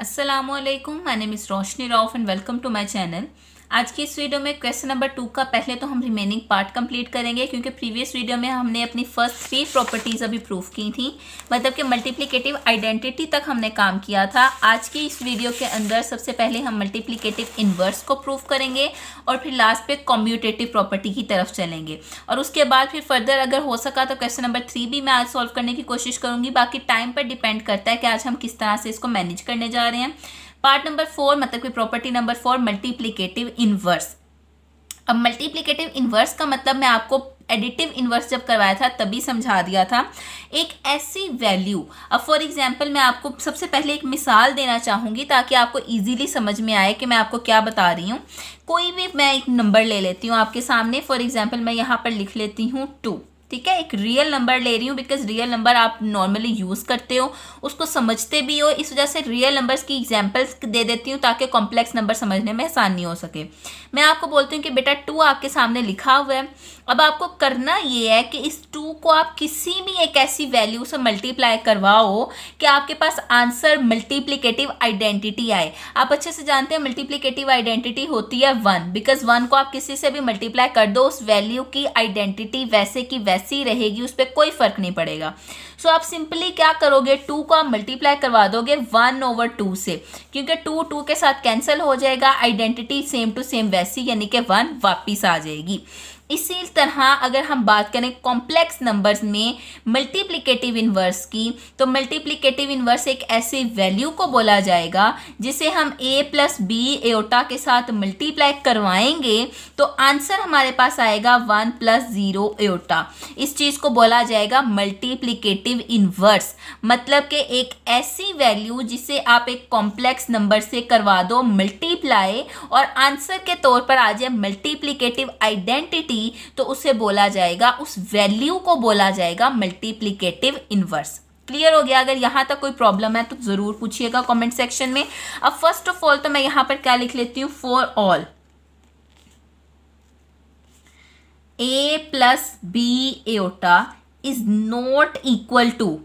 अस्सलामुअलैकुम, my name is Roshni Rauf and welcome to my channel. आज की इस वीडियो में क्वेश्चन नंबर 2 का पहले तो हम रिमेनिंग पार्ट कंप्लीट करेंगे, क्योंकि प्रीवियस वीडियो में हमने अपनी फर्स्ट 3 प्रॉपर्टीज़ अभी प्रूफ की थी, मतलब कि मल्टीप्लिकेटिव आइडेंटिटी तक हमने काम किया था। आज की इस वीडियो के अंदर सबसे पहले हम मल्टीप्लिकेटिव इन्वर्स को प्रूफ करेंगे और फिर लास्ट पे कम्यूटेटिव प्रॉपर्टी की तरफ चलेंगे, और उसके बाद फिर फर्दर अगर हो सका तो क्वेश्चन नंबर 3 भी मैं आज सॉल्व करने की कोशिश करूँगी। बाकी टाइम पर डिपेंड करता है कि आज हम किस तरह से इसको मैनेज करने जा रहे हैं। पार्ट नंबर 4 मतलब कि प्रॉपर्टी नंबर 4 मल्टीप्लिकेटिव इन्वर्स। अब मल्टीप्लिकेटिव इन्वर्स का मतलब मैं आपको एडिटिव इन्वर्स जब करवाया था तभी समझा दिया था। एक ऐसी वैल्यू, अब फॉर एग्जांपल मैं आपको सबसे पहले एक मिसाल देना चाहूँगी ताकि आपको इजीली समझ में आए कि मैं आपको क्या बता रही हूँ। कोई भी मैं एक नंबर ले लेती हूँ आपके सामने, फॉर एग्जांपल मैं यहाँ पर लिख लेती हूँ 2, ठीक है। एक रियल नंबर ले रही हूँ बिकॉज रियल नंबर आप नॉर्मली यूज़ करते हो, उसको समझते भी हो, इस वजह से रियल नंबर्स की एग्जांपल्स दे देती हूँ ताकि कॉम्प्लेक्स नंबर समझने में आसानी हो सके। मैं आपको बोलती हूँ कि बेटा 2 आपके सामने लिखा हुआ है। अब आपको करना ये है कि इस 2 को आप किसी भी एक ऐसी वैल्यू से मल्टीप्लाई करवाओ कि आपके पास आंसर मल्टीप्लिकेटिव आइडेंटिटी आए। आप अच्छे से जानते हैं मल्टीप्लिकेटिव आइडेंटिटी होती है 1, बिकॉज 1 को आप किसी से भी मल्टीप्लाई कर दो, उस वैल्यू की आइडेंटिटी वैसे की वैसी रहेगी, उस पर कोई फर्क नहीं पड़ेगा। सो आप सिंपली क्या करोगे, 2 को आप मल्टीप्लाई करवा दोगे 1/2 से, क्योंकि 2 के साथ कैंसिल हो जाएगा, आइडेंटिटी सेम टू सेम वैसी यानी कि 1 वापिस आ जाएगी। इसी तरह अगर हम बात करें कॉम्प्लेक्स नंबर्स में मल्टीप्लिकेटिव इन्वर्स की, तो मल्टीप्लिकेटिव इन्वर्स एक ऐसी वैल्यू को बोला जाएगा जिसे हम a + b एओटा के साथ मल्टीप्लाई करवाएंगे तो आंसर हमारे पास आएगा 1 + 0 एओटा। इस चीज को बोला जाएगा मल्टीप्लिकेटिव इन्वर्स, मतलब कि एक ऐसी वैल्यू जिसे आप एक कॉम्प्लेक्स नंबर से करवा दो मल्टीप्लाई और आंसर के तौर पर आ जाए मल्टीप्लिकेटिव आइडेंटिटी, तो उसे बोला जाएगा, उस वैल्यू को बोला जाएगा मल्टीप्लिकेटिव इन्वर्स। क्लियर हो गया? अगर यहां तक कोई प्रॉब्लम है तो जरूर पूछिएगा कमेंट सेक्शन में। अब फर्स्ट ऑफ ऑल तो मैं यहां पर क्या लिख लेती हूं, for all a + b iota is not equal to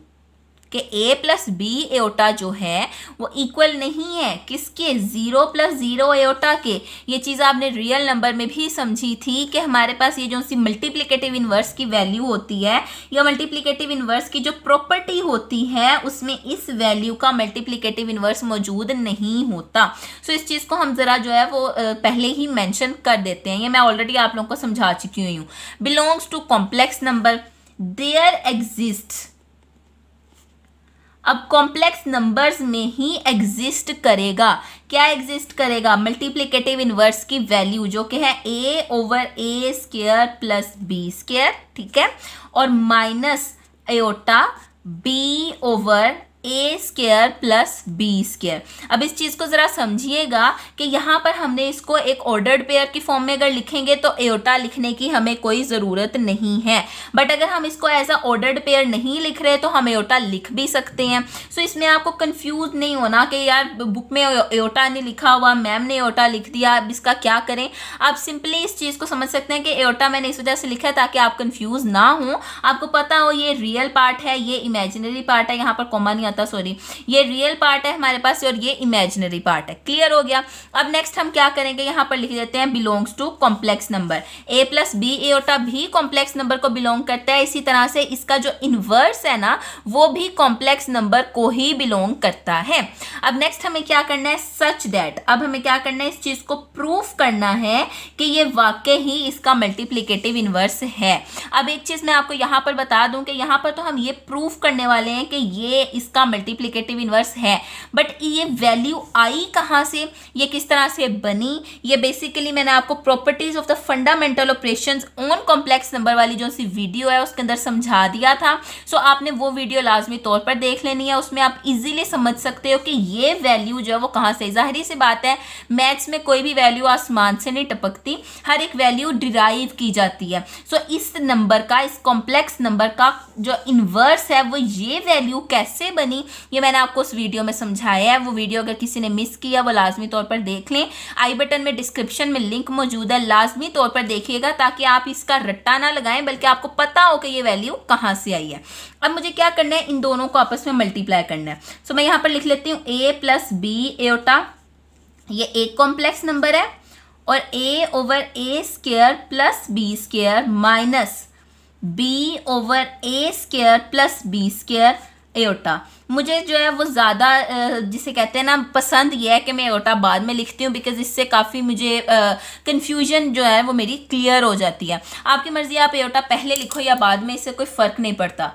कि a + b एओटा जो है वो इक्वल नहीं है किसके, 0 + 0 एओटा के। ये चीज़ आपने रियल नंबर में भी समझी थी कि हमारे पास ये जो सी मल्टीप्लिकेटिव इन्वर्स की वैल्यू होती है या मल्टीप्लिकेटिव इन्वर्स की जो प्रॉपर्टी होती है उसमें इस वैल्यू का मल्टीप्लिकेटिव इन्वर्स मौजूद नहीं होता। सो इस चीज़ को हम ज़रा जो है वो पहले ही मेंशन कर देते हैं, ये मैं ऑलरेडी आप लोगों को समझा चुकी हुई हूँ। Belongs to complex number there exist, अब कॉम्प्लेक्स नंबर्स में ही एग्जिस्ट करेगा, क्या एग्जिस्ट करेगा, मल्टीप्लिकेटिव इन्वर्स की वैल्यू जो कि है a/a² + b², ठीक है, और माइनस एओटा b/a² + b²। अब इस चीज को जरा समझिएगा कि यहाँ पर हमने इसको एक ऑर्डर्ड पेयर की फॉर्म में अगर लिखेंगे तो एओटा लिखने की हमें कोई जरूरत नहीं है, बट अगर हम इसको एज अ ऑर्डर्ड पेयर नहीं लिख रहे तो हम एओटा लिख भी सकते हैं। सो इसमें आपको कंफ्यूज नहीं होना कि यार बुक में एओटा नहीं लिखा हुआ, मैम ने एओटा लिख दिया, अब इसका क्या करें। आप सिंपली इस चीज को समझ सकते हैं कि एओटा मैंने इस वजह से लिखा है ताकि आप कंफ्यूज ना हो, आपको पता हो ये रियल पार्ट है, ये इमेजिनरी पार्ट है, यहाँ पर कॉमा नहीं आता, सॉरी, ये रियल पार्ट है हमारे पास और ये इमेजिनरी पार्ट है। क्लियर हो गया? अब नेक्स्ट हम क्या करेंगे, यहाँ पर लिख देते हैं belongs to complex number. a + b iota भी कॉम्प्लेक्स नंबर को बिलोंग करता है, इसी तरह से इसका जो इनवर्स है ना वो भी कॉम्प्लेक्स नंबर को ही बिलोंग करता है। अब नेक्स्ट हमें क्या करना है, सच दैट, अब हमें क्या करना है, इस चीज को प्रूफ करना है कि ये वाकई ही इसका मल्टीप्लिकेटिव इनवर्स है। अब एक चीज मैं आपको यहाँ पर बता दूं कि यहाँ पर तो हम ये प्रूफ करने वाले हैं कि ये इसका मल्टीप्लिकेटिव इनवर्स है, बट ये वैल्यू आई कहाँ से, ये किस तरह से बनी, ये बेसिकली मैंने आपको properties of the fundamental operations on complex number वाली जो सी वीडियो है उसके अंदर समझा दिया था। सो आपने वो वीडियो लाजमी तौर पर देख लेनी है, उसमें आप इजीली समझ सकते हो कि ये वैल्यू जो है वो कहाँ से। जाहिर सी बात है मैथ्स में कोई भी वैल्यू आसमान से नहीं टपकती, हर एक वैल्यू डिराइव की जाती है। सो इस नंबर का, इस कॉम्प्लेक्स नंबर का जो इनवर्स है वो ये वैल्यू कैसे बनी बनी, ये मैंने आपको उस वीडियो में समझाया है। वो वीडियो अगर किसी ने मिस किया वो लाजमी तौर पर देख लें। आई बटन में डिस्क्रिप्शन में लिंक मौजूद है, लाजमी तौर पर देखिएगा ताकि आप इसका रट्टा ना लगाएं बल्कि आपको पता हो कि ये वैल्यू कहाँ से आई है। अब मुझे क्या करना है, इन दोनों को आपस में मल्टीप्लाई करना है। सो मैं यहाँ पर लिख लेती हूँ a प्लस बी एयोटा, ये एक कॉम्प्लेक्स नंबर है, और a over a square plus b square minus b over a square plus b square aorta. मुझे जो है वो ज़्यादा जिसे कहते हैं ना पसंद ये है कि मैं एयोटा बाद में लिखती हूँ, बिकॉज इससे काफ़ी मुझे कन्फ्यूजन जो है वो मेरी क्लियर हो जाती है। आपकी मर्ज़ी, आप एयोटा पहले लिखो या बाद में, इससे कोई फ़र्क नहीं पड़ता।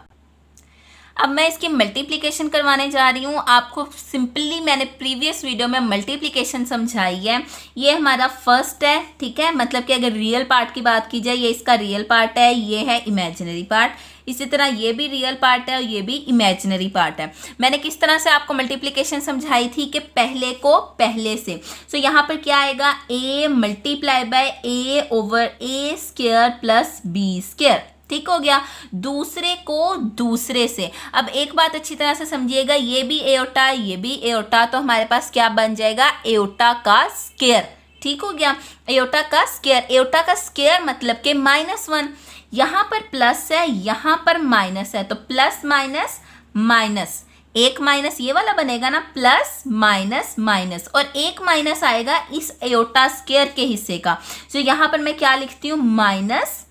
अब मैं इसकी मल्टीप्लिकेशन करवाने जा रही हूँ। आपको सिंपली मैंने प्रीवियस वीडियो में मल्टीप्लिकेशन समझाई है। ये हमारा फर्स्ट है, ठीक है, मतलब कि अगर रियल पार्ट की बात की जाए, ये इसका रियल पार्ट है, ये है इमेजिनरी पार्ट। इसी तरह ये भी रियल पार्ट है और ये भी इमेजिनरी पार्ट है। मैंने किस तरह से आपको मल्टीप्लिकेशन समझाई थी कि पहले को पहले से। सो यहाँ पर क्या आएगा, a multiply by a over a square plus b square, ठीक हो गया, दूसरे को दूसरे से। अब एक बात अच्छी तरह से समझिएगा, ये भी एयोटा ये भी एयोटा, तो हमारे पास क्या बन जाएगा, एयोटा का स्क्वायर, ठीक हो गया, एयोटा का स्क्वायर। एयोटा का स्क्वायर मतलब कि -1, यहाँ पर प्लस है यहाँ पर माइनस है, तो प्लस माइनस माइनस, एक माइनस ये वाला बनेगा ना, प्लस माइनस माइनस, और एक माइनस आएगा इस एयोटा स्क्वायर के हिस्से का। तो यहाँ पर मैं क्या लिखती हूँ, माइनस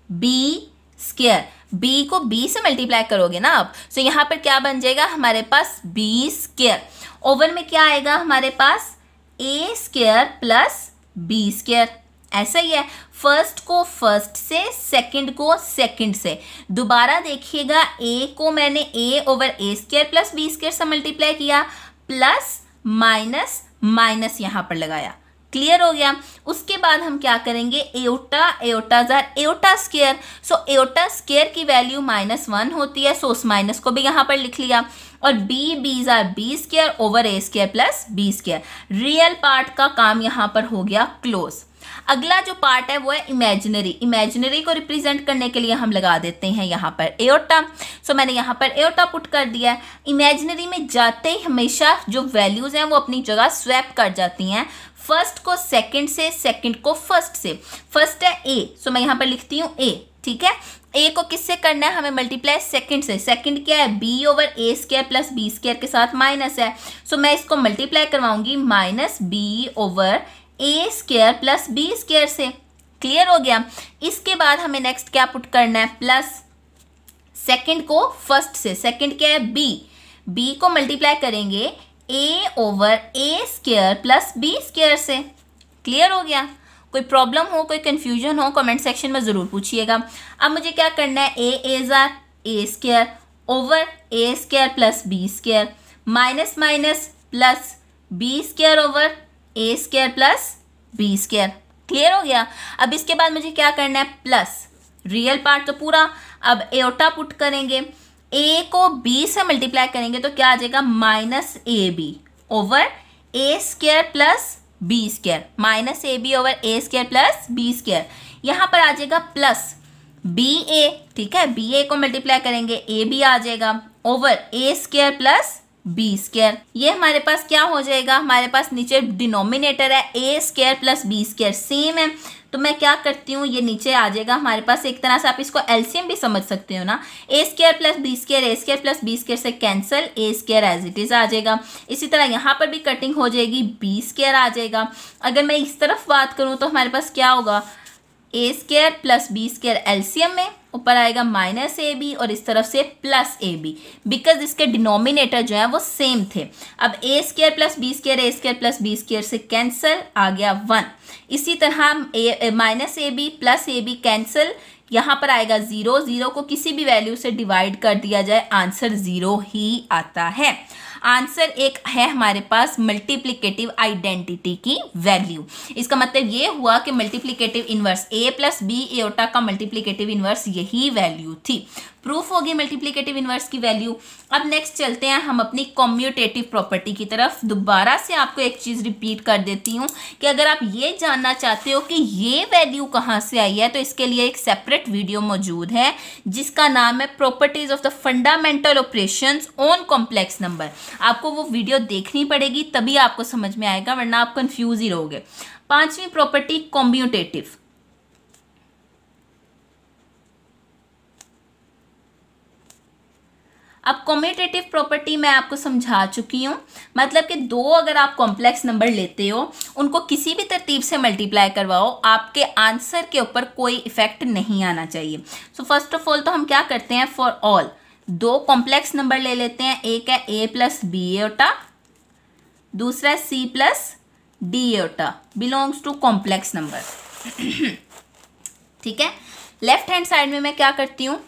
बी स्क्वायर। बी को बी से मल्टीप्लाई करोगे ना आप, तो यहाँ पर क्या बन जाएगा हमारे पास, बी स्क्वायर। ओवर में क्या आएगा हमारे पास, ए स्क्वायर प्लस बी स्क्वायर। ऐसा ही है, फर्स्ट को फर्स्ट से, सेकंड को सेकंड से। दोबारा देखिएगा, ए को मैंने ए ओवर ए स्क्वायर प्लस बी स्क्वायर से मल्टीप्लाई किया, प्लस माइनस माइनस यहाँ पर लगाया, क्लियर हो गया। उसके बाद हम क्या करेंगे, एयोटा एयोटा जार iota square. So iota square की वैल्यू -1 होती है, सो उस माइनस को भी यहाँ पर लिख लिया, और बी बी जार बी स्क्वायर ओवर ए square plus B square. Real part का काम यहाँ पर हो गया क्लोज। अगला जो पार्ट है वो है इमेजिनरी। इमेजिनरी को रिप्रेजेंट करने के लिए हम लगा देते हैं यहाँ पर एयोटा। सो मैंने यहाँ पर एयोटा पुट कर दिया है। इमेजिनरी में जाते ही हमेशा जो वैल्यूज हैं वो अपनी जगह स्वैप कर जाती हैं, फर्स्ट को सेकंड से, सेकंड को फर्स्ट से। फर्स्ट है ए, सो मैं यहाँ पर लिखती हूँ ए, ठीक है। ए को किससे करना है हमें, मल्टीप्लाई सेकंड से। सेकंड क्या है, बी ओवर ए स्क्वायर प्लस बी स्क्वायर के साथ माइनस है, सो मैं इसको मल्टीप्लाई करवाऊंगी माइनस बी ओवर ए स्क्वायर प्लस बी स्क्वायर से, क्लियर हो गया। इसके बाद हमें नेक्स्ट क्या पुट करना है, प्लस सेकंड को फर्स्ट से। सेकंड क्या है, बी, बी को मल्टीप्लाई करेंगे ए ओवर ए स्क्वायर प्लस बी स्क्वायर से, क्लियर हो गया। कोई प्रॉब्लम हो, कोई कंफ्यूजन हो, कमेंट सेक्शन में ज़रूर पूछिएगा। अब मुझे क्या करना है, ए जार a square over A square plus B square, minus minus plus B square over A square plus B square, clear हो गया। अब इसके बाद मुझे क्या करना है, प्लस रियल पार्ट तो पूरा। अब एयोटा पुट करेंगे, ए को बी से मल्टीप्लाई करेंगे तो क्या आ जाएगा, minus a b over A square plus B square, minus a b over A square plus B square. यहाँ पर आ जाएगा प्लस बी ए, ठीक है, बी ए को मल्टीप्लाई करेंगे ए बी आ जाएगा ओवर ए स्क्वायर प्लस बी स्क्वायर। ये हमारे पास क्या हो जाएगा, हमारे पास नीचे डिनोमिनेटर है A square plus B square same है, तो मैं क्या करती हूँ, ये नीचे आ जाएगा हमारे पास। एक तरह से आप इसको एलसीएम भी समझ सकते हो ना, A square plus B square, A square plus B square से cancel, A square as it is आ जाएगा। इसी तरह यहाँ पर भी कटिंग हो जाएगी, बी स्क्वायर आ जाएगा। अगर मैं इस तरफ बात करूँ तो हमारे पास क्या होगा, A square plus B square LCM में ऊपर आएगा माइनस ए बी और इस तरफ से प्लस ए बी, बिकॉज इसके डिनोमिनेटर जो है वो सेम थे। अब a square plus B square, A square plus B square से कैंसिल, आ गया 1। इसी तरह minus a b plus a b cancel, यहाँ पर आएगा 0। 0 को किसी भी वैल्यू से डिवाइड कर दिया जाए आंसर 0 ही आता है। आंसर एक है हमारे पास मल्टीप्लिकेटिव आइडेंटिटी की वैल्यू। इसका मतलब ये हुआ कि multiplicative inverse a plus B iota का मल्टीप्लिकेटिव इनवर्स यही वैल्यू थी। प्रूफ होगी मल्टीप्लिकेटिव इनवर्स की वैल्यू। अब नेक्स्ट चलते हैं हम अपनी कम्यूटेटिव प्रॉपर्टी की तरफ। दोबारा से आपको एक चीज रिपीट कर देती हूँ कि अगर आप ये जानना चाहते हो कि ये वैल्यू कहाँ से आई है तो इसके लिए एक सेपरेट वीडियो मौजूद है जिसका नाम है properties of the fundamental operations on complex number. आपको वो वीडियो देखनी पड़ेगी तभी आपको समझ में आएगा, वरना आप कंफ्यूज ही रहोगे। पांचवी प्रॉपर्टी कम्यूटेटिव। अब कम्यूटेटिव प्रॉपर्टी मैं आपको समझा चुकी हूँ। मतलब कि दो अगर आप कॉम्प्लेक्स नंबर लेते हो, उनको किसी भी तरतीब से मल्टीप्लाई करवाओ, आपके आंसर के ऊपर कोई इफेक्ट नहीं आना चाहिए। सो फर्स्ट ऑफ ऑल तो हम क्या करते हैं, फॉर ऑल दो कॉम्प्लेक्स नंबर ले लेते हैं। एक है a प्लस बी एयोटा, दूसरा है c plus d iota, belongs to complex number. ठीक है, लेफ्ट हैंड साइड में मैं क्या करती हूँ,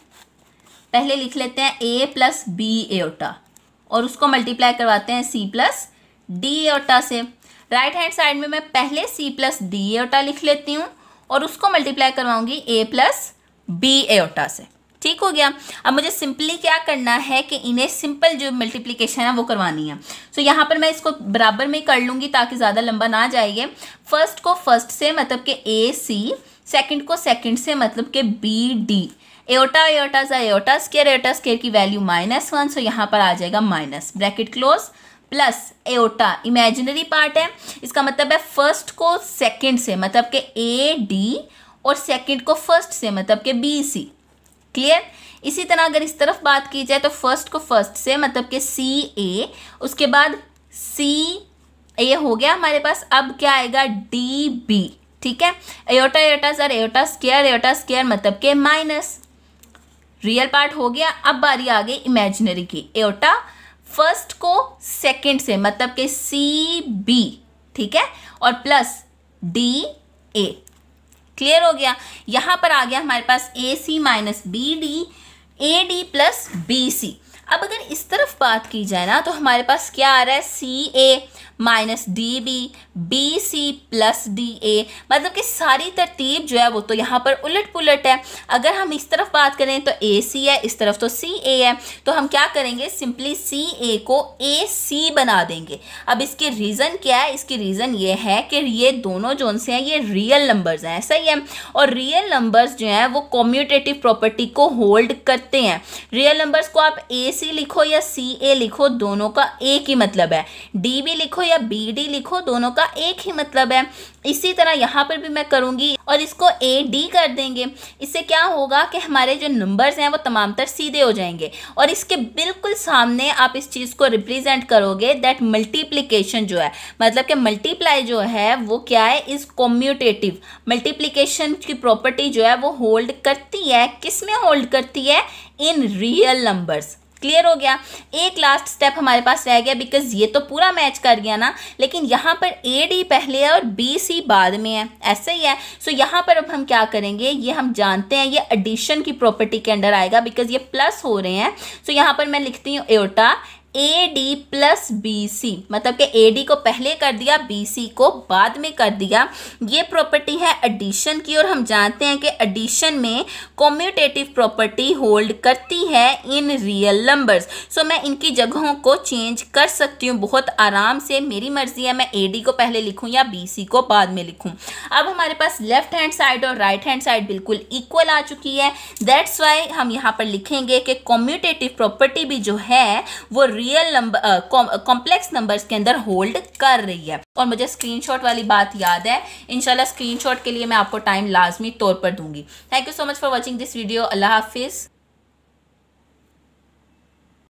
पहले लिख लेते हैं a प्लस बी एयोटा और उसको मल्टीप्लाई करवाते हैं c प्लस डी एयोटा से। राइट हैंड साइड में मैं पहले c प्लस डी एयोटा लिख लेती हूँ और उसको मल्टीप्लाई करवाऊंगी a प्लस बी एयोटा से। ठीक हो गया। अब मुझे सिंपली क्या करना है कि इन्हें सिंपल जो मल्टीप्लिकेशन है वो करवानी है। सो यहाँ पर मैं इसको बराबर में कर लूँगी ताकि ज़्यादा लंबा ना जाएगा। फर्स्ट को फर्स्ट से मतलब कि ए सी, सेकंड को सेकंड से मतलब कि बी डी। एयोटा एयोटा सा एयोटा स्केयर की वैल्यू -1, सो यहाँ पर आ जाएगा minus, bracket close, plus aorta imaginary part है, इसका मतलब है फर्स्ट को सेकंड से मतलब कि ए डी और सेकंड को फर्स्ट से मतलब कि बी सी। क्लियर। इसी तरह अगर इस तरफ बात की जाए तो फर्स्ट को फर्स्ट से मतलब कि सी ए, उसके बाद सी ए हो गया हमारे पास। अब क्या आएगा, डी बी। ठीक है, iota iota sir iota square मतलब के माइनस, रियल पार्ट हो गया। अब बारी आ गई इमेजिनरी की, एयोटा फर्स्ट को सेकंड से मतलब के सी बी, ठीक है, और प्लस डी ए। क्लियर हो गया। यहां पर आ गया हमारे पास A C minus B D, A D plus B C. अब अगर इस तरफ बात की जाए ना तो हमारे पास क्या आ रहा है, C A minus D B, B C plus D A. मतलब कि सारी तरतीब जो है वो तो यहाँ पर उलट पुलट है। अगर हम इस तरफ बात करें तो ए सी है, इस तरफ तो सी ए है, तो हम क्या करेंगे, सिंपली सी ए को ए सी बना देंगे। अब इसके रीज़न क्या है, इसकी रीज़न ये है कि ये दोनों जोन से हैं ये रियल नंबर्स हैं, सही है। और रियल नंबर्स जो हैं वो कम्यूटेटिव प्रॉपर्टी को होल्ड करते हैं। रियल नंबर्स को आप ए सी लिखो या सी ए लिखो, दोनों का एक ही मतलब है। डी बी लिखो या बी डी लिखो, दोनों का एक ही मतलब है। इसी तरह यहाँ पर भी मैं करूँगी और इसको ए डी कर देंगे। इससे क्या होगा कि हमारे जो नंबर्स हैं वो तमामतर सीधे हो जाएंगे और इसके बिल्कुल सामने आप इस चीज़ को रिप्रेजेंट करोगे दैट मल्टीप्लिकेशन जो है, मतलब कि मल्टीप्लाई जो है वो क्या है, इज कम्यूटेटिव। मल्टीप्लिकेशन की प्रॉपर्टी जो है वो होल्ड करती है, किस में होल्ड करती है, इन रियल नंबर्स। क्लियर हो गया। एक लास्ट स्टेप हमारे पास रह गया, बिकॉज ये तो पूरा मैच कर गया ना, लेकिन यहाँ पर ए डी पहले है और बी सी बाद में है, ऐसे ही है। सो यहाँ पर अब हम क्या करेंगे, ये हम जानते हैं ये एडिशन की प्रॉपर्टी के अंडर आएगा बिकॉज ये प्लस हो रहे हैं। सो यहाँ पर मैं लिखती हूँ iota a D plus B c, मतलब कि ए डी को पहले कर दिया, बी सी को बाद में कर दिया। ये प्रॉपर्टी है एडिशन की और हम जानते हैं कि एडिशन में कम्यूटेटिव प्रॉपर्टी होल्ड करती है इन रियल नंबर्स। सो मैं इनकी जगहों को चेंज कर सकती हूँ बहुत आराम से, मेरी मर्जी है मैं ए डी को पहले लिखूँ या बी सी को बाद में लिखूँ। अब हमारे पास लेफ्ट हैंड साइड और राइट हैंड साइड बिल्कुल इक्वल आ चुकी है। दैट्स वाई हम यहाँ पर लिखेंगे कि कम्यूटेटिव प्रॉपर्टी भी जो है वो रियल नंबर कॉम्प्लेक्स नंबर्स के अंदर होल्ड कर रही है। और मुझे स्क्रीनशॉट वाली बात याद है, इंशाल्लाह स्क्रीनशॉट के लिए मैं आपको टाइम लाजमी तौर पर दूंगी। Thank you so much for watching this video. अल्लाह हाफिज़।